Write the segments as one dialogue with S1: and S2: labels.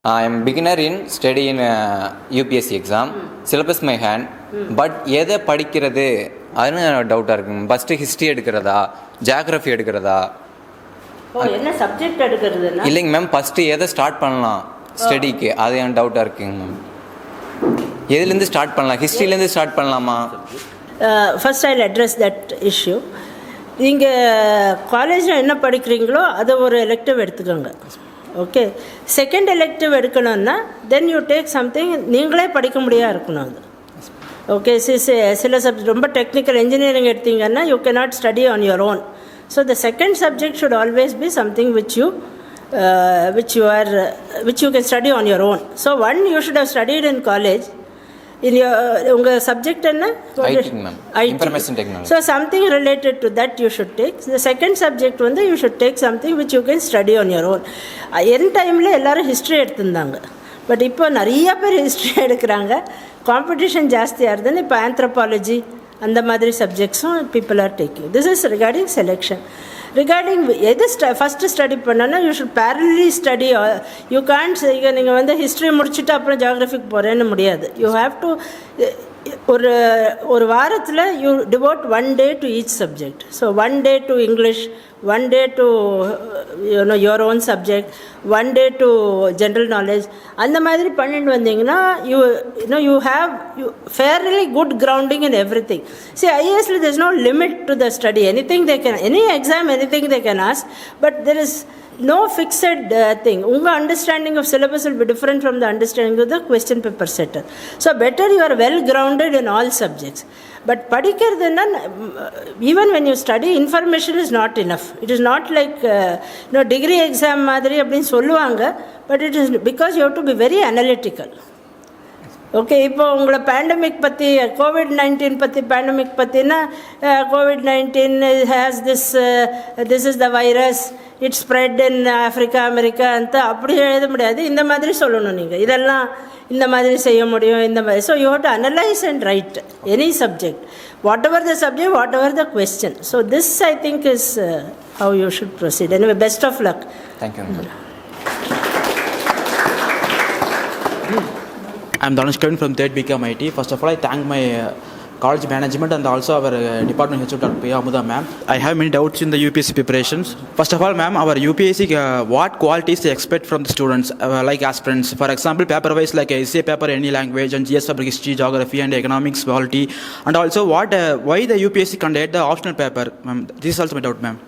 S1: I am beginner in study in UPSC exam. Syllabus my hand. But எதை படிக்கிறது அதுன்னு டவுட்டாக இருக்குங்க. ஃபஸ்ட்டு ஹிஸ்ட்ரி எடுக்கிறதா ஜியாகிரஃபி எடுக்கிறதா?
S2: என்ன சப்ஜெக்ட் எடுக்கிறதுனா?
S1: இல்லைங்க மேம், ஃபஸ்ட்டு எதை ஸ்டார்ட் பண்ணலாம் ஸ்டடிக்கு அது என் டவுட்டாக இருக்குங்க மேம். எதுலேருந்து ஸ்டார்ட் பண்ணலாம்? ஹிஸ்ட்ரிலேருந்து ஸ்டார்ட் பண்ணலாமா?
S2: First I will address that issue. நீங்கள் காலேஜில் என்ன படிக்கிறீங்களோ அதை ஒரு எலெக்டிவ் எடுத்துக்கோங்க. ஓகே, செகண்ட் எலெக்டிவ் எடுக்கணும்னா தென் யூ டேக் சம்திங் நீங்களே படிக்க முடியாது இருக்கணும் அது. ஓகே, சில சப்ஜெக்ட் ரொம்ப டெக்னிக்கல் இன்ஜினியரிங் எடுத்தீங்கன்னா you cannot study on your own. So the second subject should always be something which you can study on your own. So one you should have studied in college. In your unga subject enna?
S1: IT ma'am. Information technology.
S2: So something related to that you should take. The second subject வந்து you should take something which you can study on your own. என் டைமில் எல்லோரும் history எடுத்திருந்தாங்க. But இப்போ நிறைய பேர் history எடுக்கிறாங்க. Competition ஜாஸ்தியாக இருந்ததுன்னு இப்போ ஆந்த்ரோபாலஜி அந்த மாதிரி சப்ஜெக்ட்ஸும் people are taking. This is regarding selection. Regarding எது ஃபஸ்ட்டு ஸ்டடி பண்ணோன்னா you should parallelly study. You can't நீங்கள் வந்து ஹிஸ்ட்ரி முடிச்சுட்டு அப்புறம் ஜியாகிரஃபிக்கு போகிறேன்னு முடியாது. யூ ஹாவ் டு ஒரு வாரத்தில் you devote 1 day to each subject. So 1 day to English, 1 day to your own subject, 1 day to general knowledge. அந்த மாதிரி பண்ணிட்டு வந்தீங்கன்னா you have fairly good grounding in everything. See ஐஏஎஸ்ல there is no limit to the study. Anything they can, any exam, anything they can ask, but there is no fixed thing. Unga understanding of syllabus will be different from the understanding of the question paper setter. So better you are well grounded in all subjects. But padikkiradhuna, even when you study, information is not enough. It is not like degree exam madri appdin solluvanga, but it is because you have to be very analytical. Okay, இப்போ உங்களை pandemic பற்றி, COVID-19 பற்றி, pandemic பற்றினா COVID-19 has this is the virus, it's spread in Africa, America அந்த அப்படி எழுத முடியாது. இந்த மாதிரி சொல்லணும். நீங்கள் இதெல்லாம் இந்த மாதிரி செய்ய முடியும், இந்த மாதிரி. So you have to analyse and write any subject, whatever the subject, whatever the question. So this I think is how you should proceed. Anyway, best of luck.
S1: Thank you.
S3: I'm Dhanush Kevin from 3rd BCom IT. First of all, I thank my college management and also our department head, Dr. P. Amuda ma'am. I have many doubts in the UPSC preparations. First of all, ma'am, our UPSC, what qualities they expect from the students, like aspirants? For example, paper-wise, like essay paper, any language, and GS paper, history, geography, and economics, quality. And also, why the UPSC conduct the optional paper, ma'am? This is also my doubt, ma'am.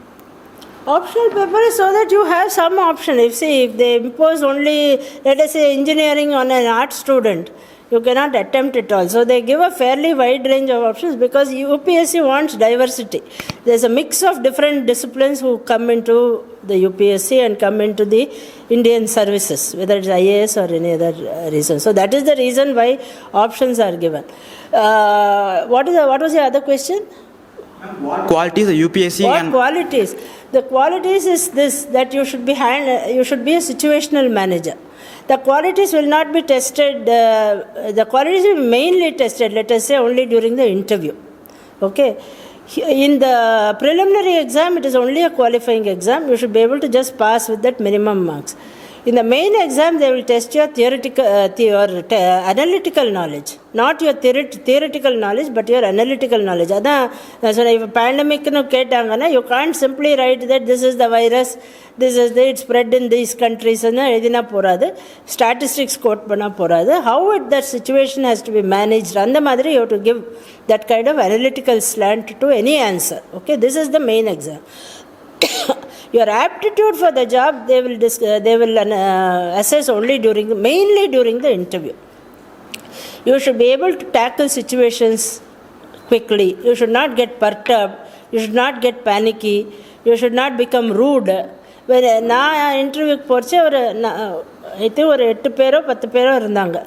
S2: Optional paper is so that you have some option. If they impose only, let us say, engineering on an art student, you cannot attempt it all. So they give a fairly wide range of options because UPSC wants diversity. There's a mix of different disciplines who come into the UPSC and come into the Indian services, whether it's IAS or any other reason. So that is the reason why options are given. What was the other question?
S3: What qualities the UPSC
S2: and qualities? The qualities is this, that you should be a situational manager. The qualities will not be tested. The qualities will be mainly tested, let us say, only during the interview. Okay. In the preliminary exam, it is only a qualifying exam. You should be able to just pass with that minimum marks. In the main exam, they will test your theoretical, analytical knowledge. Not your theoretical knowledge, but your analytical knowledge. That's why if pandemic you can't simply write that this is the virus, it spread in these countries. Statistics quote panna poradu. How that situation has to be managed. And you have to give that kind of analytical slant to any answer. Okay, this is the main exam. Your aptitude for the job they will assess only mainly during the interview. You should be able to tackle situations quickly. You should not get perturbed. You should not get panicky. You should not become rude. நான் இன்டர்வியூக்கு போச்சு ஒரு 8 பேரோ 10 பேரோ இருந்தாங்க.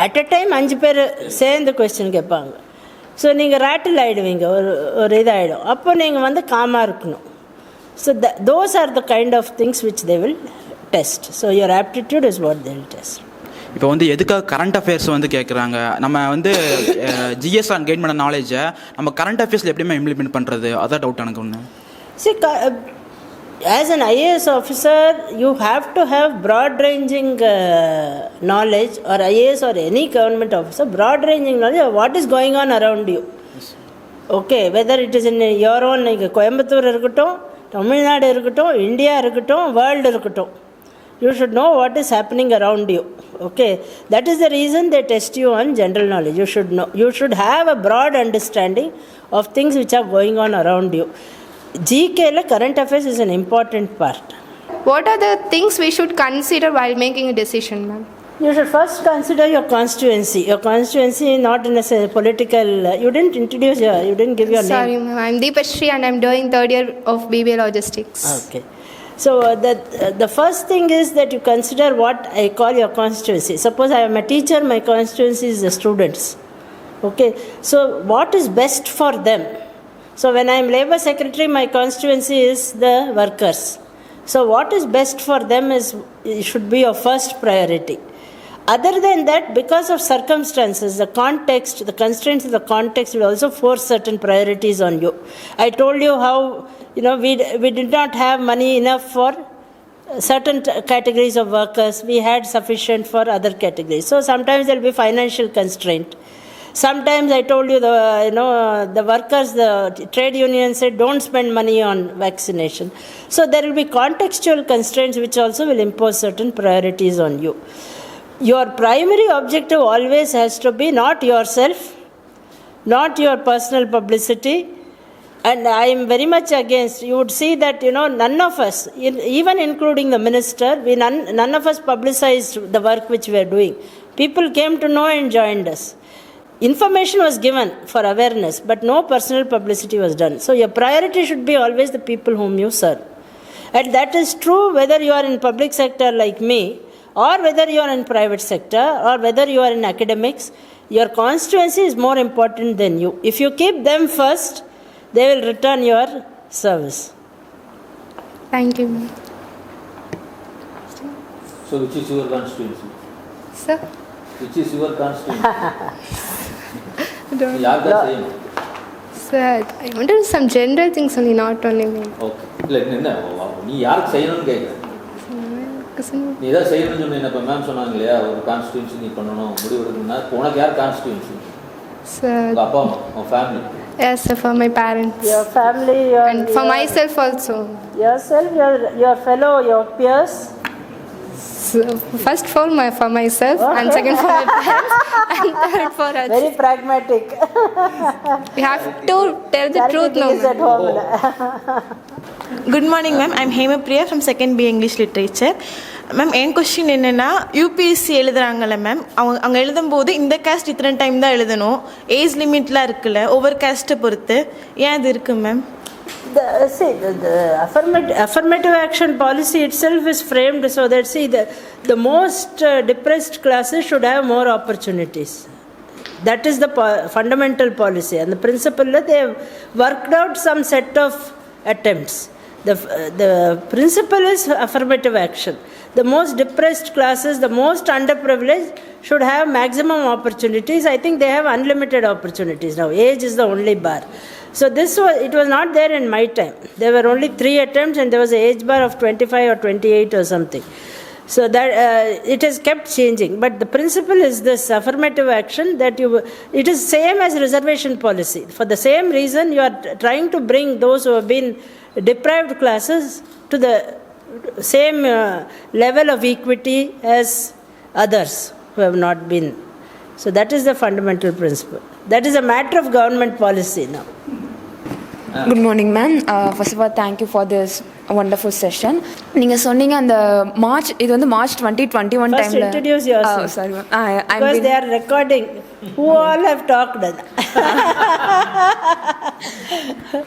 S2: At a time 5 பேர் சேர்ந்து question கேட்பாங்க. ஸோ நீங்கள் ரேட்டில் ஆகிடுவீங்க, ஒரு இதாகிடும். அப்போ நீங்கள் வந்து காமாக இருக்கணும். So those are the kind of things which they will test. So your aptitude is what they will test.
S3: இப்போ வந்து எதுக்காக கரண்ட் அஃபேர்ஸ் வந்து கேட்குறாங்க? நம்ம வந்து ஜிஎஸ் அண்ட் கெயின் பண்ண நாலேஜை நம்ம கரண்ட் அஃபேர்ஸில் எப்படியுமே இம்ப்ளிமெண்ட் பண்ணுறது, அதான் டவுட் எனக்கு ஒன்று.
S2: See, As an IAS officer, you have to have broad-ranging knowledge, or IAS or any government officer, broad-ranging knowledge of what is going on around you. Okay, whether it is in your own, like Coimbatore இருக்கட்டும், தமிழ்நாடு இருக்கட்டும், India இருக்கட்டும், world இருக்கட்டும், you should know what is happening around you. Okay, that is the reason they test you on general knowledge. You should know, you should have a broad understanding of things which are going on around you. GK la current affairs is an important part.
S4: What are the things we should consider while making a decision, ma'am?
S2: You should first consider your constituency. Your constituency, not in a political. You didn't introduce your. You didn't give your
S4: Sorry,
S2: name.
S4: ma'am. I'm Deepashri and I'm doing third year of BBA Logistics.
S2: Okay. So the first thing is that you consider what I call your constituency. Suppose I am a teacher, my constituency is the students. Okay. So what is best for them? So when I am labor secretary, my constituency is the workers. So what is best for them should be your first priority. Other than that, because of circumstances, the context, the constraints of the context will also force certain priorities on you. I told you how, we did not have money enough for certain categories of workers. We had sufficient for other categories. So sometimes there will be financial constraint. Sometimes I told you the workers, the trade union said don't spend money on vaccination. So there will be contextual constraints which also will impose certain priorities on you. Your primary objective always has to be not yourself, not your personal publicity. And I am very much against, you would see that, none of us, even including the minister, none of us publicized the work which we are doing. People came to know and joined us. Information was given for awareness, but no personal publicity was done. So your priority should be always the people whom you serve. And that is true whether you are in public sector like me, or whether you are in private sector, or whether you are in academics. Your constituency is more important than you. If you keep them first, they will return your service.
S4: Thank you, ma'am.
S5: So which is your constituency?
S4: Sir?
S5: Which is your constituency? யாருக்கா செய்யணும்?
S4: Sir, I wanted some general things only, not only me.
S5: Okay இல்லை என்ன நீ யாருக்கு செய்யணும்னு கேட்குறேன். நீ ஏதாவது செய்யணும்னு சொன்னீங்க. இப்போ மேம் சொன்னாங்க இல்லையா, ஒரு கான்ஸ்டியூன்சி நீ பண்ணணும் முடிவு எடுக்கணும்னா உனக்கு யார் கான்ஸ்டியூன்சி?
S4: Sir.
S5: உங்கள் அப்பா அம்மா, உன் family?
S4: Yes, sir, for my parents.
S2: Your family,
S4: and for myself also.
S2: Yourself, your fellow, your peers.
S4: So, first for myself, and second for my parents, and third for others.
S2: Very pragmatic.
S4: We have to tell the truth now.
S2: At home.
S6: Good morning, ma'am. I'm Hema Priya from 2nd B English Literature. Ma'am என் question என்னென்னா, UPSC எழுதுகிறாங்கல்ல ma'am, அவங்க எழுதும்போது இந்த caste இத்தனை time தான் எழுதணும், age லிமிட்லாம் இருக்குல்ல ஒவ்வொரு கேஸ்ட்டை பொறுத்து, ஏன் இது இருக்குது ma'am?
S2: The affirmative action policy itself is framed so that the most depressed classes should have more opportunities. That is the fundamental policy, and the principle that they have worked out some set of attempts. The principle is affirmative action. The most depressed classes, the most underprivileged should have maximum opportunities. I think they have unlimited opportunities now. Age is the only bar. So it was not there in my time. There were only 3 attempts and there was an age bar of 25 or 28 or something. So that it has kept changing. But the principle is this affirmative action that it is same as reservation policy. For the same reason, you are trying to bring those who have been deprived classes to the same level of equity as others who have not been. So that is the fundamental principle. That is a matter of government policy now.
S7: Good morning, ma'am. First of all, thank you for this wonderful session. நீங்கள் சொன்னீங்க அந்த March, இது வந்து March 2021
S2: First
S7: டைமில்.
S2: introduce yourself.
S7: Sorry, ma'am.
S2: Because they are recording. Who all have talked?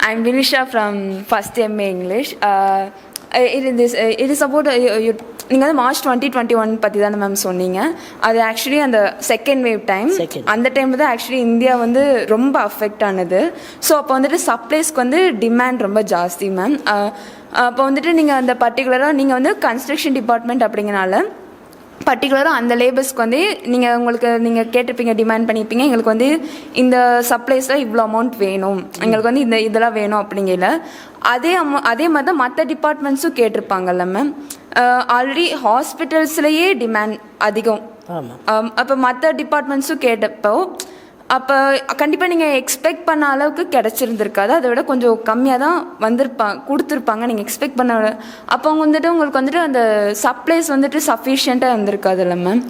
S7: I'm Vinisha from first MA English. It is about நீங்கள் வந்து March 2021 பற்றி தானே மேம் சொன்னீங்க. அது ஆக்சுவலி அந்த செகண்ட் வேவ் டைம், அந்த டைமில் தான் ஆக்சுவலி இந்தியா வந்து ரொம்ப அஃபெக்ட் ஆனது. ஸோ அப்போ வந்துட்டு சப்ளைஸ்க்கு வந்து டிமாண்ட் ரொம்ப ஜாஸ்தி மேம். அப்போ வந்துட்டு நீங்கள் அந்த பர்டிகுலராக நீங்கள் வந்து கன்ஸ்ட்ரக்ஷன் டிபார்ட்மெண்ட் அப்படிங்கிறனால பர்டிகுலராக அந்த லேபர்ஸ்க்கு வந்து நீங்கள் கேட்டிருப்பீங்க, டிமாண்ட் பண்ணியிருப்பீங்க, எங்களுக்கு வந்து இந்த சப்ளைஸில் இவ்வளோ அமௌண்ட் வேணும், எங்களுக்கு வந்து இதெல்லாம் வேணும் அப்படிங்கல அதே மாதிரி தான் மற்ற டிபார்ட்மெண்ட்ஸும் கேட்டிருப்பாங்கல்ல மேம். ஆல்ரெடி ஹாஸ்பிட்டல்ஸ்லேயே டிமாண்ட் அதிகம். அப்போ மற்ற டிபார்ட்மெண்ட்ஸும் கேட்டப்போ அப்போ கண்டிப்பாக நீங்கள் எக்ஸ்பெக்ட் பண்ண அளவுக்கு கிடச்சிருந்துருக்காது, அதை விட கொஞ்சம் கம்மியாக தான் கொடுத்துருப்பாங்க நீங்கள் எக்ஸ்பெக்ட் பண்ண. அப்போ அவங்க வந்துட்டு உங்களுக்கு வந்துட்டு அந்த சப்ளைஸ் வந்துட்டு சஃபிஷியண்ட்டாக இருந்திருக்காதுல்ல மேம்.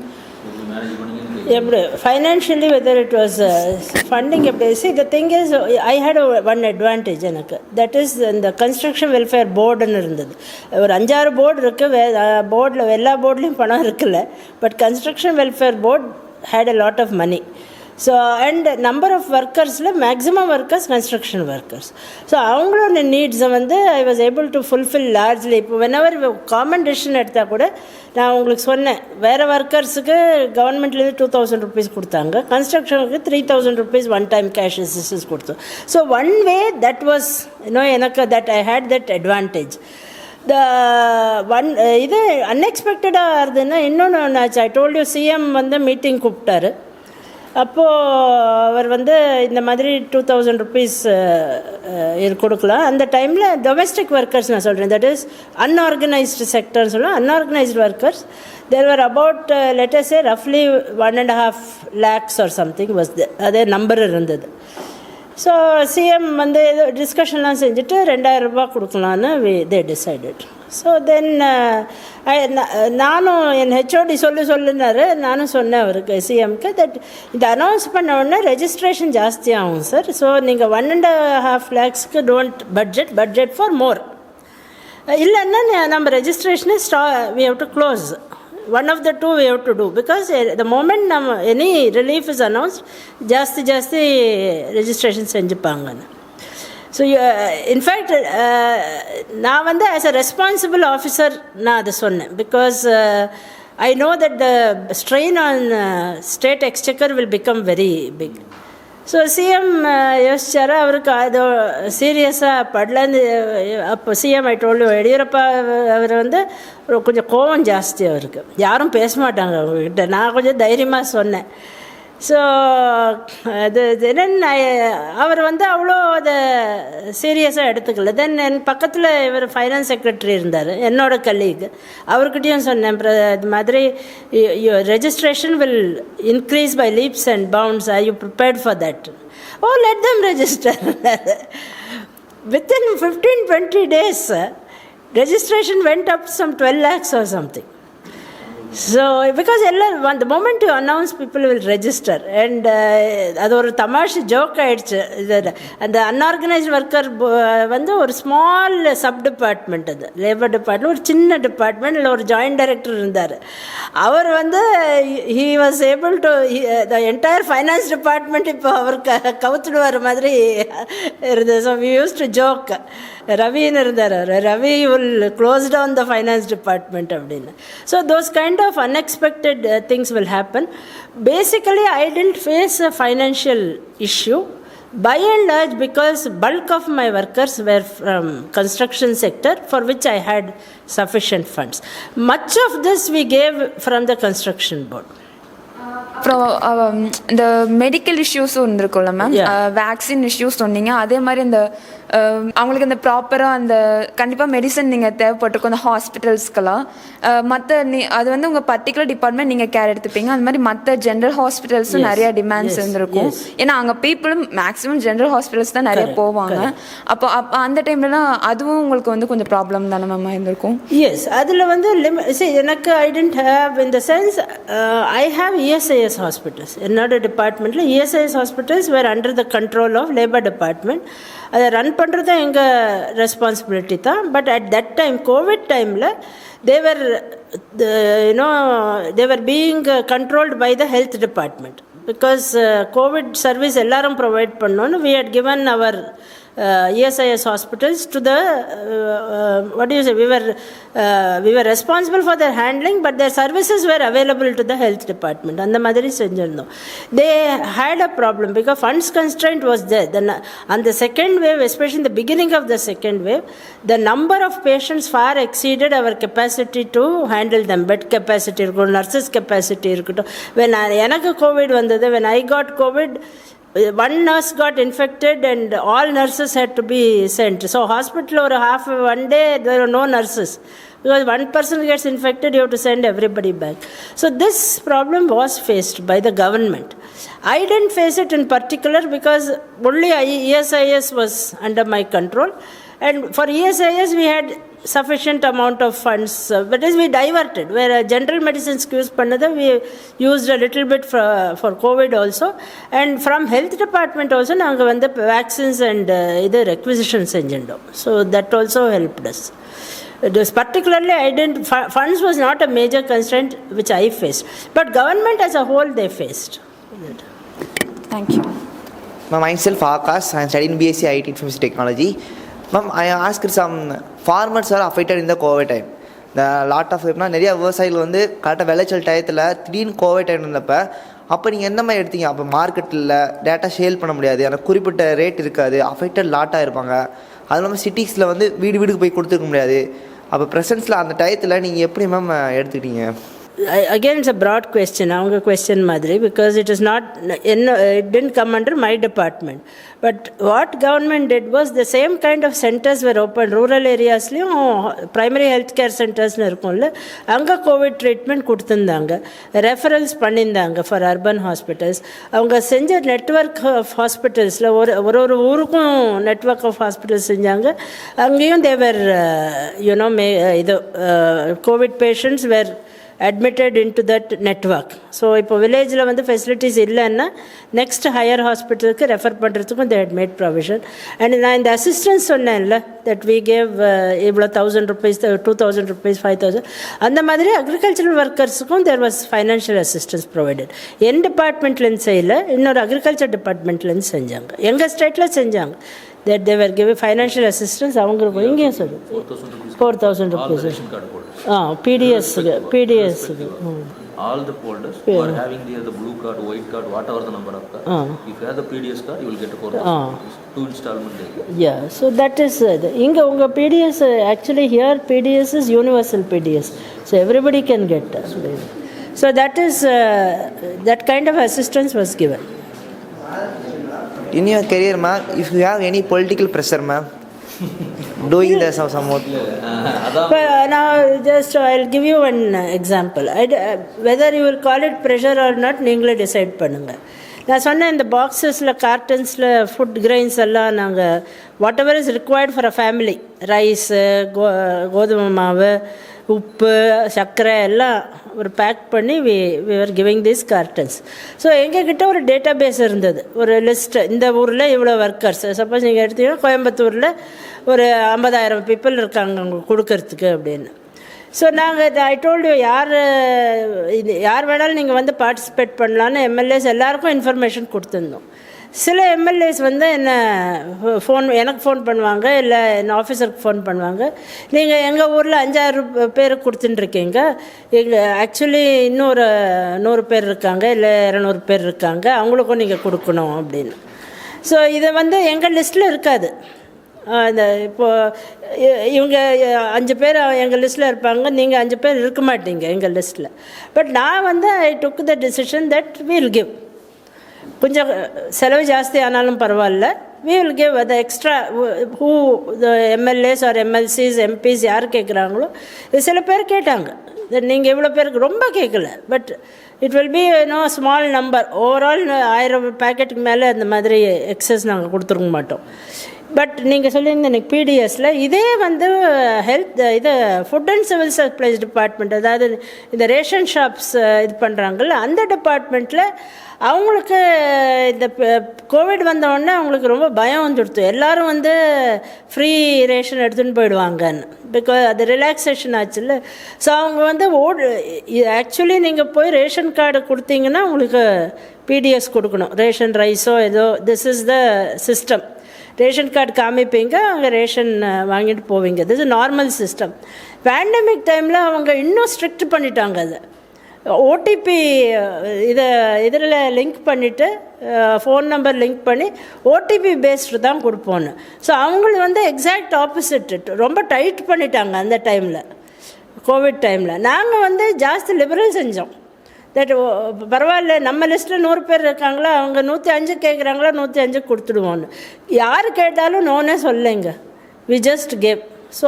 S2: எப்படி financially whether it was funding எப்படி the thing is I had one advantage எனக்கு, தட் இஸ் இந்த கன்ஸ்ட்ரக்ஷன் வெல்ஃபேர் போர்டுன்னு இருந்தது. ஒரு 5-6 போர்டு இருக்குது, போர்டில் எல்லா போர்ட்லேயும் பணம் இருக்குல்ல, but construction welfare board had a lot of money. So and number of ஒர்க்கர்ஸில் maximum workers construction workers. So அவங்களோட நீட்ஸை வந்து I was able to fulfil largely. இப்போ வெனவர் காமன் டெசிஷன் எடுத்தால் கூட நான் உங்களுக்கு சொன்னேன், வேறு ஒர்க்கர்ஸுக்கு கவர்மெண்ட்லேருந்து 2000 rupees கொடுத்தாங்க, கன்ஸ்ட்ரக்ஷனுக்கு 3000 rupees one time cash assistance கொடுத்தோம். So one way that was எனக்கு that I had that advantage. இது அன்எக்ஸ்பெக்டடாக இருந்ததுன்னா இன்னொன்று ஒன்றாச்சு. ஐ டோல்ட் யூ, சிஎம் வந்து மீட்டிங் கூப்பிட்டாரு. அப்போது அவர் வந்து இந்த மாதிரி 2000 rupees கொடுக்கலாம். அந்த டைமில் டொமெஸ்டிக் ஒர்க்கர்ஸ் நான் சொல்கிறேன், தட் இஸ் அன்ஆர்கனைஸ்டு செக்டர்னு சொல்லுவேன். Unorganised workers there were about let us say ரஃப்லி 1.5 lakhs ஆர் சம்திங் வாஸ் அதே நம்பர் இருந்தது. ஸோ சிஎம் வந்து ஏதோ டிஸ்கஷன்லாம் செஞ்சுட்டு 2000 ரூபாய் கொடுக்கலான்னு தே டிசைடட். ஸோ தென் நானும் என் ஹெச்ஓடி சொல்லுனாரு, நானும் சொன்னேன் அவருக்கு சிஎம்க்கு தட் இது அனௌன்ஸ் பண்ண உடனே ரெஜிஸ்ட்ரேஷன் ஜாஸ்தி ஆகும் சார். ஸோ நீங்கள் 1.5 lakhsக்கு டோன்ட் பட்ஜெட் ஃபார் மோர், இல்லைன்னா நம்ம ரெஜிஸ்ட்ரேஷனை we have to close. One of the two we have to do, because the moment any relief is announced, ஜாஸ்தி registration செஞ்சுப்பாங்கன்னு. ஸோ இன்ஃபேக்ட் நான் வந்து ஆஸ் அ ரெஸ்பான்சிபிள் ஆஃபீஸர் நான் அதை சொன்னேன், because I know that the strain on state exchequer will become very big. So CM யோசிச்சார், அவருக்கு அது சீரியஸாக படலன்னு. அப்போ CM I told you, Yediyurappa அவர் வந்து கொஞ்சம் கோவம் ஜாஸ்தி அவருக்கு, யாரும் பேச மாட்டாங்க அவங்கக்கிட்ட. நான் கொஞ்சம் தைரியமாக சொன்னேன். ஸோ அது தென் அவர் வந்து அவ்வளோ அதை சீரியஸாக எடுத்துக்கல. தென் என் பக்கத்தில் இவர் ஃபைனான்ஸ் செக்ரட்டரி இருந்தார், என்னோட கலீக். அவர்கிட்டையும் சொன்னேன், இது மாதிரி registration will increase by leaps and bounds, are you prepared for that? Oh, let them register. Within 15-20 days registration went up some 12 lakhs or something. So because the moment you announce, people will register. And அது ஒரு தமாஷ் joke ஆயிடுச்சு. அந்த unorganised worker வந்து ஒரு small sub department, அது labour department, ஒரு சின்ன டிபார்ட்மெண்ட், இல்லை ஒரு ஜாயிண்ட் டைரக்டர் இருந்தார். அவர் வந்து he was able to the entire finance department இப்போ அவர் கவுத்துடுவார் மாதிரி இருந்தது. So we use to joke, ரவின்னு இருந்தார் அவர், Ravi will close down the finance department அப்படின்னு. So those kind of unexpected things will happen. Basically I didn't face a financial issue by and large, because bulk of my workers were from construction sector, for which I had sufficient funds. Much of this we gave from the construction board.
S7: அப்புறம் இந்த medical இஷ்யூஸும் இருந்திருக்கும்ல ma'am, vaccine issues சொன்னீங்க. அதே மாதிரி இந்த அவங்களுக்கு இந்த ப்ராப்பராக அந்த கண்டிப்பாக மெடிசன் நீங்கள் தேவைப்பட்டிருக்கும் அந்த ஹாஸ்பிட்டல்ஸ்க்கெல்லாம். மற்ற அது வந்து உங்கள் பர்டிகுலர் டிபார்ட்மெண்ட் நீங்கள் கேர் எடுத்துப்பீங்க. அது மாதிரி மற்ற ஜென்ரல் ஹாஸ்பிட்டல்ஸும் நிறையா டிமாண்ட்ஸ் இருந்திருக்கும். ஏன்னா அங்கே பீப்புளும் மேக்ஸிமம் ஜென்ரல் ஹாஸ்பிட்டல்ஸ் தான் நிறைய போவாங்க. அப்போ அந்த டைம்லலாம் அதுவும் உங்களுக்கு வந்து கொஞ்சம் ப்ராப்ளம் தானே மேம் இருந்திருக்கும்?
S2: எஸ், அதில் வந்து எனக்கு I tend have in the sense I have ESIS hospitals. என்னோட டிபார்ட்மெண்ட்டில் ESIS hospitals were under the control of labour department. அதை ரன் பண்ணுறது எங்கள் ரெஸ்பான்சிபிலிட்டி தான். But at that time, COVID டைமில் they were being controlled by the health department, because COVID service எல்லாரும் provide பண்ணோன்னு we had given our ESIS hospitals to the, what do you say, we were responsible for their handling, but their services were available to the health department. அந்த மாதிரி செஞ்சிருந்தோம். They had a problem because funds constraint was there. Then on the second wave, especially in the beginning of the second wave, the number of patients far exceeded our capacity to handle them. Bed capacity இருக்கட்டும், nurses capacity இருக்கட்டும். When எனக்கு COVID வந்தது, when I got COVID, one nurse got infected and all nurses had to be sent. So hospital or one day there were no nurses. Because one person gets infected, you have to send everybody back. So this problem was faced by the government. I didn't face it in particular because only ESIS was under my control. And for ESIS, we had sufficient amount of funds. But as we diverted, where general medicines use pannada, we used a little bit for COVID also. And from health department also, naanga vanda vaccines and either requisitions senjindom. So that also helped us. It was particularly, funds was not a major constraint which I faced. But government as a whole, they faced.
S7: Thank you.
S8: Myself, Akash, I am studying BSc IT Information Technology. Ma'am, I asked some farmers are affected in the COVID time. The lot of நிறைய விவசாயிகள் வந்து கரெக்டாக விளைச்சல் டயத்தில் திடீர்னு Covid time இருந்தப்போ அப்போ நீங்கள் எந்த மாதிரி எடுத்தீங்க? அப்போ மார்க்கெட்டில் டேட்டா சேல் பண்ண முடியாது, எனக்கு குறிப்பிட்ட ரேட் இருக்காது, அஃபெக்டட் லாட்டாக இருப்பாங்க. அது இல்லாமல் சிட்டிஸில் வந்து வீடுக்கு போய் கொடுத்துருக்க முடியாது. அப்போ ப்ரெசன்ஸில் அந்த டயத்தில் நீங்கள் எப்படி மேம் எடுத்துக்கிட்டீங்க?
S2: Again, it's a broad question, our question madri, because it is not, it didn't come under my department. But what government did was the same kind of centers were opened, rural areas, primary health care centers, anga COVID treatment kuduthundanga, referrals pannindanga for urban hospitals. Avanga senja network of hospitals, oru oorukum network of hospitals senjanga, angiyum they were, COVID patients were admitted into that network. So இப்போ வில்லேஜில் வந்து facilities இல்லைன்னா next higher ஹாஸ்பிட்டலுக்கு refer பண்ணுறதுக்கும் they had made provision. And நான் இந்த assistance சொன்னேன்ல that we gave இவ்வளோ 1,000 rupees, 2,000 rupees, 5,000, அந்த மாதிரி அக்ரிகல்ச்சரல் ஒர்க்கர்ஸுக்கும் there was financial assistance provided. என் டிபார்ட்மெண்ட்லேருந்து செய்யல, இன்னொரு அக்ரிகல்ச்சர் டிபார்ட்மெண்ட்லேருந்து செஞ்சாங்க, எங்கள் ஸ்டேட்டில் செஞ்சாங்க. That they were giving financial assistance. அவங்களுக்கு இங்கேயும் சொல்லு 4,000 rupees. PDS.
S5: All the holders who are having the blue card, white card, whatever the number of card, if you have the PDS card, you will get a 4,000 2 installment day.
S2: Yeah, so that is inga unga PDS, actually here PDS is universal PDS, so everybody can get. So that is that kind of assistance was given.
S8: In your career, ma'am, if you have any political pressure, ma'am, doing this or somewhat.
S2: Now, just I'll give you one example. Whether you will call it pressure or not, நீங்களே decide பண்ணுங்க. நான் சொன்னேன் இந்த பாக்ஸஸில் கார்ட்டன்ஸில் food grains எல்லாம் நாங்கள் what ever is required for a family, rice, கோதுமை மாவு, உப்பு, சர்க்கரை எல்லாம் ஒரு பேக் பண்ணி we were giving these cartons. So எங்ககிட்ட ஒரு டேட்டா பேஸ் இருந்தது, ஒரு லிஸ்ட்டு, இந்த ஊரில் இவ்வளோ ஒர்க்கர்ஸ், சப்போஸ் நீங்கள் எடுத்தீங்கன்னா கோயம்புத்தூரில் ஒரு 50,000 பீப்புள் இருக்காங்க அவங்க கொடுக்கறதுக்கு அப்படின்னு. ஸோ நாங்கள் ஐ டோல்டு யார் வேணாலும் நீங்கள் வந்து பார்ட்டிசிபேட் பண்ணலான்னு எம்எல்ஏஸ் எல்லாருக்கும் இன்ஃபர்மேஷன் கொடுத்துருந்தோம். சில எம்எல்ஏஸ் வந்து எனக்கு ஃபோன் பண்ணுவாங்க, இல்லை என் ஆஃபீஸருக்கு ஃபோன் பண்ணுவாங்க, நீங்கள் எங்கள் ஊரில் 5,000 பேருக்கு கொடுத்துட்டுருக்கீங்க, எங்கள் ஆக்சுவலி இன்னொரு 100 பேர் இருக்காங்க, இல்லை 200 பேர் இருக்காங்க, அவங்களுக்கும் நீங்கள் கொடுக்கணும் அப்படின்னு. ஸோ இதை வந்து எங்கள் லிஸ்ட்டில் இருக்காது. இந்த இப்போது இவங்க 5 பேர் எங்கள் லிஸ்ட்டில் இருப்பாங்க, நீங்கள் 5 பேர் இருக்க மாட்டீங்க எங்கள் லிஸ்ட்டில். பட் நான் வந்து I took the decision that we will give. கொஞ்சம் செலவு ஜாஸ்தி ஆனாலும் பரவாயில்ல, we will give the extra who the MLAs or MLCs, MPs யார் கேட்குறாங்களோ. சில பேர் கேட்டாங்க, நீங்கள் இவ்வளோ பேருக்கு ரொம்ப கேட்கல, but it will be small number. Overall 1000 பேக்கெட்டுக்கு மேலே அந்த மாதிரி எக்ஸஸ் நாங்கள் கொடுத்துருக்க மாட்டோம். பட் நீங்கள் சொல்லியிருந்த எனக்கு பிடிஎஸில் இதே வந்து ஹெல்த் இது food and civil supplies department, அதாவது இந்த ரேஷன் ஷாப்ஸ் இது பண்ணுறாங்கல்ல, அந்த டிபார்ட்மெண்ட்டில் அவங்களுக்கு இந்த கோவிட் வந்தோடனே அவங்களுக்கு ரொம்ப பயம் வந்துடுத்து. எல்லோரும் வந்து ஃப்ரீ ரேஷன் எடுத்துகிட்டு போயிடுவாங்கன்னு, பிகாஸ் அது ரிலாக்ஸேஷன் ஆச்சுல்ல. ஸோ அவங்க வந்து ஆக்சுவலி நீங்கள் போய் ரேஷன் கார்டு கொடுத்தீங்கன்னா உங்களுக்கு பிடிஎஸ் கொடுக்கணும், ரேஷன் ரைஸோ ஏதோ. This is the system. Ration card காமிப்பீங்க, அங்கே ரேஷன் வாங்கிட்டு போவீங்க. This is normal system. Pandemic டைமில் அவங்க இன்னும் ஸ்ட்ரிக்ட் பண்ணிட்டாங்க. அதை ஓடிபி இதில் லிங்க் பண்ணிவிட்டு ஃபோன் நம்பர் லிங்க் பண்ணி ஓடிபி பேஸ்டு தான் கொடுப்போன்னு. ஸோ அவங்களுக்கு வந்து எக்ஸாக்ட் ஆப்போசிட், ரொம்ப டைட் பண்ணிட்டாங்க அந்த டைமில், கோவிட் டைமில். நாங்கள் வந்து ஜாஸ்தி லிபரல் செஞ்சோம். தட் பரவாயில்ல, நம்ம லிஸ்ட்டில் 100 பேர் இருக்காங்களா, அவங்க 105 கேட்குறாங்களா, 105 கொடுத்துடுவோன்னு. யார் கேட்டாலும் நோனே சொல்லுங்க, வி ஜஸ்ட் கேவ். ஸோ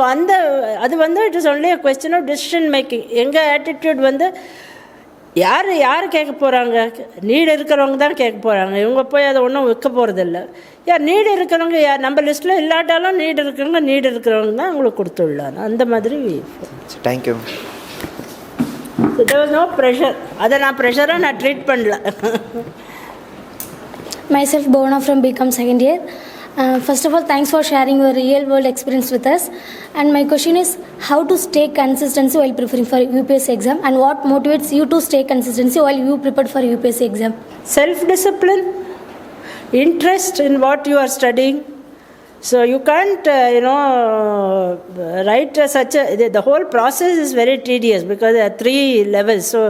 S2: அது வந்து it is only a question of decision making. எங்கள் ஆட்டிடியூட் வந்து யார் கேட்க போகிறாங்க, நீடு இருக்கிறவங்க தான் கேட்க போகிறாங்க. இவங்க போய் அதை ஒன்றும் விற்க போகிறதில்ல. நீடு இருக்கிறவங்க நம்ம லிஸ்ட்டில் இல்லாட்டாலும் நீடு இருக்கிறவங்க தான் உங்களுக்கு கொடுத்துடலாம். அந்த மாதிரி.
S8: Thank you.
S2: there was no pressure. அதை நான் ப்ரெஷராக நான் ட்ரீட் பண்ணல.
S9: Myself Bhavana from BCom second year. First of all, thanks for sharing your real world experience with us. And my question is, how to stay consistency while preparing for UPSC exam, and what motivates you to stay consistency while you prepared for UPSC exam?
S2: Self-discipline, interest in what you are studying. So you can't, write the whole process is very tedious because there are 3 levels. So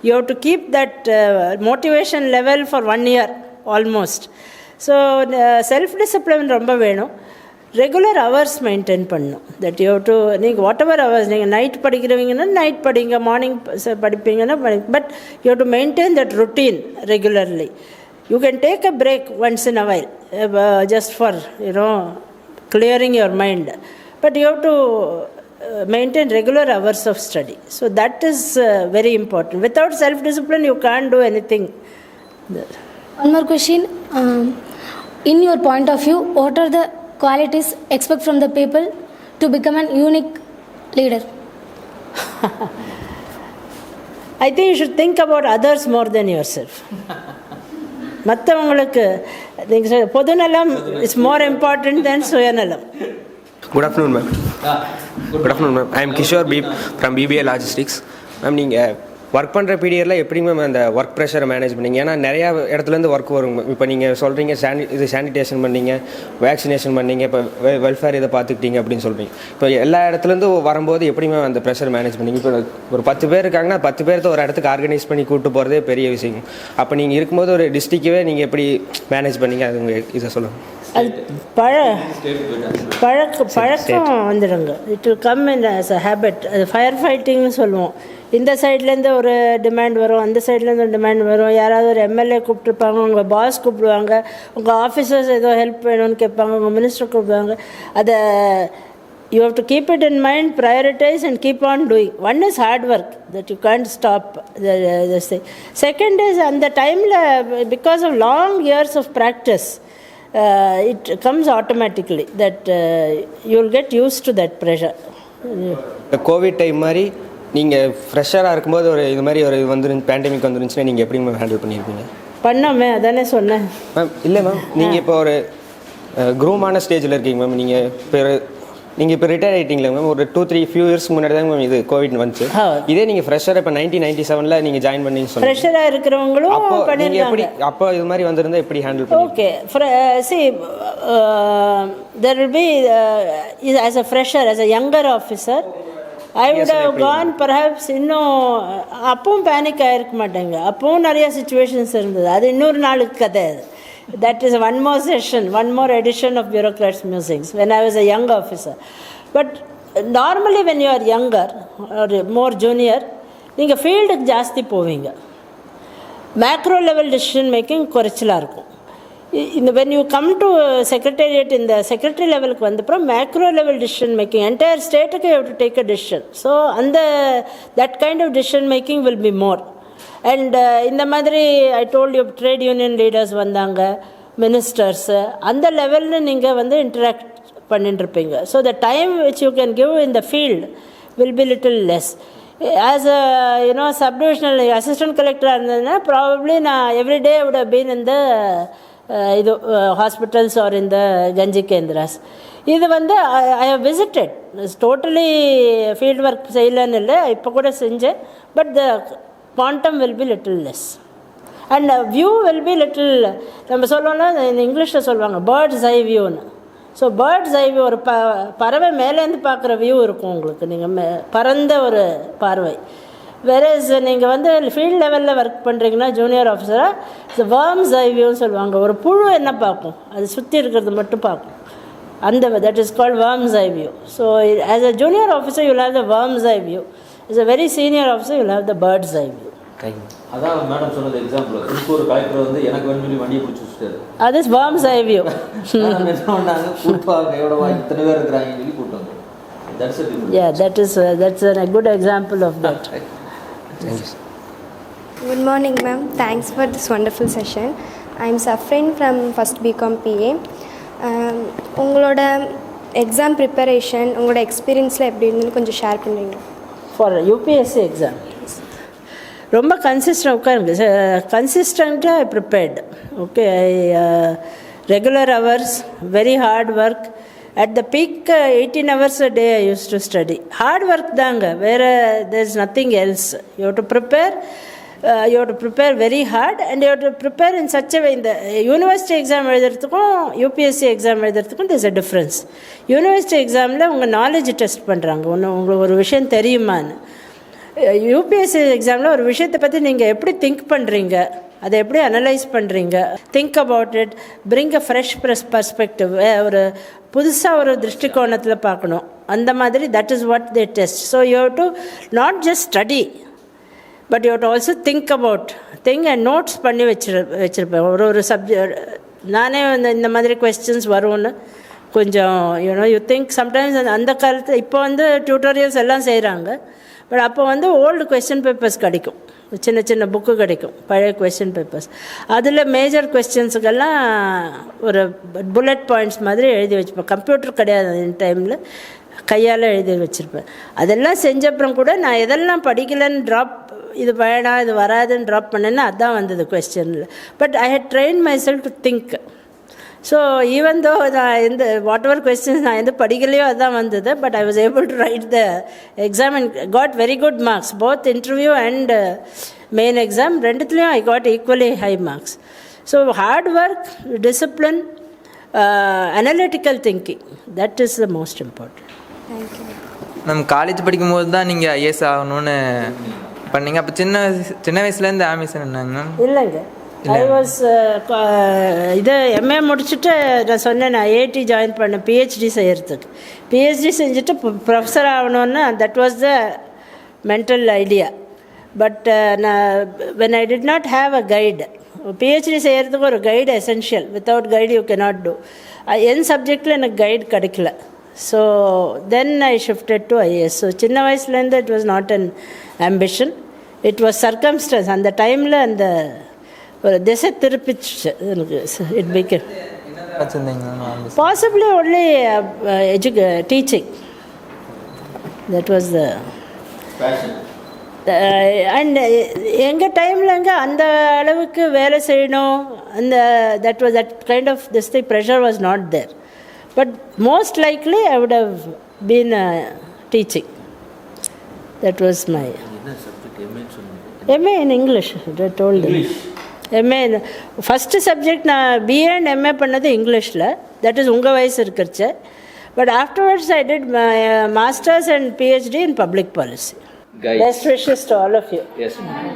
S2: you have to keep that motivation level for 1 year almost. So self-discipline ரொம்ப வேணும். Regular hours maintain பண்ணணும். That you have to, நீங்கள் whatever hours, நீங்கள் night படிக்கிறவங்கன்னா night படிங்க, morning படிப்பீங்கன்னா but you have to maintain that routine regularly. You can take a break once in a while, just for, clearing your mind. But you have to maintain regular hours of study. So that is very important. Without self-discipline, you can't do anything.
S9: One more question. In your point of view, what are the qualities expect from the people to become an unique leader?
S2: I think you should think about others more than yourself. மற்றவங்களுக்கு நீங்கள் பொதுநலம் is more important then சுயநலம்.
S10: Good afternoon, ma'am. Good afternoon, ma'am. I am Kishore B from BBA Logistics. Ma'am, நீங்கள் work பண்ணுற பீரியடில் எப்படி ma'am அந்த work ப்ரெஷரை மேனேஜ் பண்ணிங்க? ஏன்னா நிறையா இடத்துலேருந்து ஒர்க் வரும். இப்போ நீங்கள் சொல்கிறீங்க சானிடேஷன் பண்ணீங்க, வேக்சினேஷன் பண்ணீங்க, இப்போ வெல்ஃபேர் இதை பார்த்துக்கிட்டீங்க அப்படின்னு சொல்கிறீங்க. இப்போ எல்லா இடத்துலேருந்து வரும்போது எப்படி மேம் அந்த ப்ரெஷர் மேனேஜ் பண்ணிங்க? இப்போ ஒரு 10 பேர் இருக்காங்கன்னா 10 பேர்த்த ஒரு இடத்துக்கு ஆர்கனைஸ் பண்ணி கூப்பிட்டு போகிறதே பெரிய விஷயம். அப்போ நீங்கள் இருக்கும்போது ஒரு டிஸ்ட்ரிக்டவே நீங்கள் எப்படி மேனேஜ் பண்ணீங்க, அது உங்கள் இதை சொல்லுங்கள்.
S2: அது பழக்கம் வந்துடுங்க. It will come in as a habit. அது ஃபயர் ஃபைட்டிங்னு சொல்லுவோம். இந்த சைட்லேருந்து ஒரு டிமாண்ட் வரும், அந்த சைட்லேருந்து ஒரு டிமாண்ட் வரும். யாராவது ஒரு எம்எல்ஏ கூப்பிட்ருப்பாங்க, உங்கள் பாஸ் கூப்பிடுவாங்க, உங்கள் ஆஃபீஸர்ஸ் ஏதோ ஹெல்ப் வேணும்னு கேட்பாங்க, உங்கள் மினிஸ்டர் கூப்பிடுவாங்க. அதை you have to keep it in mind, prioritize and keep on doing. One is hard work that you can't stop. This thing. Second is, and the time because of long years of practice, it comes automatically that you will get used to that pressure.
S10: Covid time மாதிரி நீங்கள் ஃப்ரெஷராக இருக்கும்போது ஒரு இது மாதிரி ஒரு pandemic வந்துருந்துச்சுன்னா நீங்கள் எப்படி ma'am handle பண்ணியிருப்பீங்க?
S2: பண்ணோமே, அதானே சொன்னேன்
S10: மேம். இல்லை மேம், நீங்கள் இப்போ ஒரு க்ரூமான ஸ்டேஜில் இருக்கீங்க மேம். நீங்கள் இப்போ ரிட்டையர் ஆகிட்டீங்களா மேம்? ஒரு 2-3 few years முன்னாடி தான் மேம் இது கோவிட் வந்துச்சு. இதே நீங்கள் ஃப்ரெஷராக இப்போ 1997 நீங்கள் ஜாயின் பண்ணி சொன்னீங்க.
S2: ஃப்ரெஷராக இருக்கிறவங்களும்
S10: அப்போ நீங்கள் எப்படி, அப்போ இது மாதிரி வந்திருந்தால் எப்படி ஹேண்டில் பண்ணி?
S2: Okay, see, there will be as a fresher, as a younger officer, I would have gone perhaps. இன்னும் அப்பவும் பேனிக் ஆகிருக்க மாட்டேங்க. அப்பவும் நிறைய சுச்சுவேஷன்ஸ் இருந்தது. அது இன்னொரு நாளுக்கு கதை. That is one more session, one more edition of Bureaucrats Musings when I was a young officer. But normally when you are younger or more junior, நீங்கள் ஃபீல்டுக்கு ஜாஸ்தி போவீங்க. மேக்ரோ லெவல் டெசிஷன் மேக்கிங் குறைச்சலாக இருக்கும். when you come to secretariat, in the secretary லெவலுக்கு வந்தப்பறம் macro level decision making, entire ஸ்டேட்டுக்கு you have to take a decision. So that kind of decision making will be more. And இந்த மாதிரி I told you trade union leaders வந்தாங்க, ministers, அந்த லெவலில் நீங்கள் interact பண்ணிட்டுருப்பீங்க. So the time which you can give in the field will be little less. As a subdivisional assistant கலெக்டராக இருந்ததுன்னா probably நான் எவ்ரிடே வுட் ஹவ் பீன் இந்த hospitals or இந்த கஞ்சி கேந்திராஸ். இது I have visited. Totally field work செய்யலன்னு இல்லை, இப்போ கூட செஞ்சேன். But the quantum will be little less and view will be little. நம்ம சொல்லுவோம்னா இந்த இங்கிலீஷில் சொல்லுவாங்க பேர்ட்ஸ் ஐ வியூன்னு. ஸோ பேர்ட்ஸ் ஐ வியூ, ஒரு பறவை மேலேருந்து பார்க்குற வியூ இருக்கும் உங்களுக்கு, நீங்கள் பறந்த ஒரு பார்வை. வேறஸ் நீங்கள் வந்து ஃபீல்ட் லெவலில் ஒர்க் பண்ணுறீங்கன்னா ஜூனியர் ஆஃபீஸராக, இந்த வேர்ம்ஸ் ஐ வியூன்னு சொல்லுவாங்க. ஒரு புழு என்ன பார்க்கும், அது சுற்றி இருக்கிறது மட்டும் பார்க்கும். அந்த that is called worms I view. So as a junior officer you have the worms I view. as a very senior officer you'll have the bird's eye view.
S5: அதான் மேடம் சொன்னது எக்ஸாம்பிள். திருப்பூர் கலெக்டர் வந்து எனக்கு வேணும் சொல்லி வண்டியை பிடிச்சி வச்சுட்டாரு.
S2: அது இஸ் வேர்ம்ஸ் ஐ வியூ.
S5: என்ன பண்ணாங்க, கூட்டா கையோட வாங்கி இத்தனை பேர் இருக்கிறாங்கன்னு சொல்லி கூட்டம். That's a difference.
S2: Yeah, that's a good example of that.
S4: Good morning, ma'am. Thanks for this wonderful session. I'm Safrin from first BCom PA. உங்களோட எக்ஸாம் ப்ரிப்பரேஷன் உங்களோட எக்ஸ்பீரியன்ஸில் எப்படி இருந்துன்னு கொஞ்சம் ஷேர் பண்ணுறீங்க?
S2: ஃபார் யூபிஎஸ்சி எக்ஸாம் ரொம்ப கன்சிஸ்டண்ட்டாக I prepared. Okay, I regular hours, very hard work. At the peak, 18 hours a day I used to study. Hard work தாங்க, வேறு there's nothing else. You have to prepare very hard and you have to prepare in such a way. இந்த university exam எழுதுறதுக்கும் UPSC exam எழுதுறதுக்கும் there's a difference. University எக்ஸாமில் உங்கள் knowledge test பண்ணுறாங்க, உங்களுக்கு ஒரு விஷயம் தெரியுமான்னு. யூபிஎஸ்சி எக்ஸாமில் ஒரு விஷயத்தை பற்றி நீங்கள் எப்படி திங்க் பண்ணுறீங்க, அதை எப்படி அனலைஸ் பண்ணுறீங்க, think about it, bring a fresh perspective, ஒரு புதுசாக ஒரு திருஷ்டிகோணத்தில் பார்க்கணும். அந்த மாதிரி that is what they test. So you have to not just study but you have to also think about and notes பண்ணி வச்சுருப்பேன். ஒரு சப்ஜெக்ட் நானே இந்த மாதிரி கொஸ்டின்ஸ் வரும்னு கொஞ்சம் யூ திங்க் சம்டைம்ஸ். அந்த காலத்தில் இப்போ வந்து டியூட்டோரியல்ஸ் எல்லாம் செய்கிறாங்க, பட் அப்போ வந்து ஓல்டு கொஸ்டின் பேப்பர்ஸ் கிடைக்கும், சின்ன சின்ன புக்கு கிடைக்கும், பழைய கொஸ்டின் பேப்பர்ஸ். அதில் மேஜர் கொஸ்டின்ஸுக்கெல்லாம் ஒரு புல்லட் பாயிண்ட்ஸ் மாதிரி எழுதி வச்சுப்பேன். கம்ப்யூட்டர் கிடையாது அந்த டைமில், கையால் எழுதி வச்சுருப்பேன். அதெல்லாம் செஞ்சப்புறம் கூட நான் எதெல்லாம் படிக்கலைன்னு இது வேணாம் இது வராதுன்னு ட்ராப் பண்ணேன்னா அதுதான் வந்தது கொஸ்டினில். But I had train myself to think. So even though நான் வாட் எவர் கொஸ்டின்ஸ் நான் படிக்கலையோ அதுதான் வந்தது. But I was able to write the exam and got very good marks, both interview and main exam. ரெண்டுத்துலேயும் I got equally high marks. So hard work, discipline, analytical thinking, that is the most important.
S1: நம்ம college படிக்கும்போது தான் நீங்கள் IAS ஆகணும்னு பண்ணீங்க. அப்போ சின்ன வயசுலேருந்து ஆம்பிஷன் என்னங்க?
S2: இல்லைங்க, ஐ வாஸ் எம்ஏ முடிச்சுட்டு நான் சொன்னேன் நான் ஐஐடி ஜாயின் பண்ணேன் பிஹெச்டி செய்கிறதுக்கு. பிஹெச்டி செஞ்சுட்டு ப்ரொஃபஸர் ஆகணுன்னு that was the mental idea. But நான் when I did not have a guide, PhD செய்கிறதுக்கு ஒரு guide essential. Without guide you cannot do. என் சப்ஜெக்டில் எனக்கு கைடு கிடைக்கல. So then I shifted to IAS. So சின்ன வயசுலேருந்து it was not an ambition, it was circumstances. அந்த டைமில் அந்த ஒரு திசை திருப்பிச்சு எனக்கு. It became possibly only teaching. That was the and எங்கள் டைம்லங்க அந்த அளவுக்கு வேலை செய்யணும், அந்த that was that kind of this the pressure was not there. But most likely I would have been teaching. That was my MA in English. I told them. MA first subject நான் BA and MA பண்ணது இங்கிலீஷில். That is உங்கள் வயசு இருக்கிறச்சு. But afterwards I did masters and PhD in public policy. Best wishes to all of you.
S5: Yes, ma'am.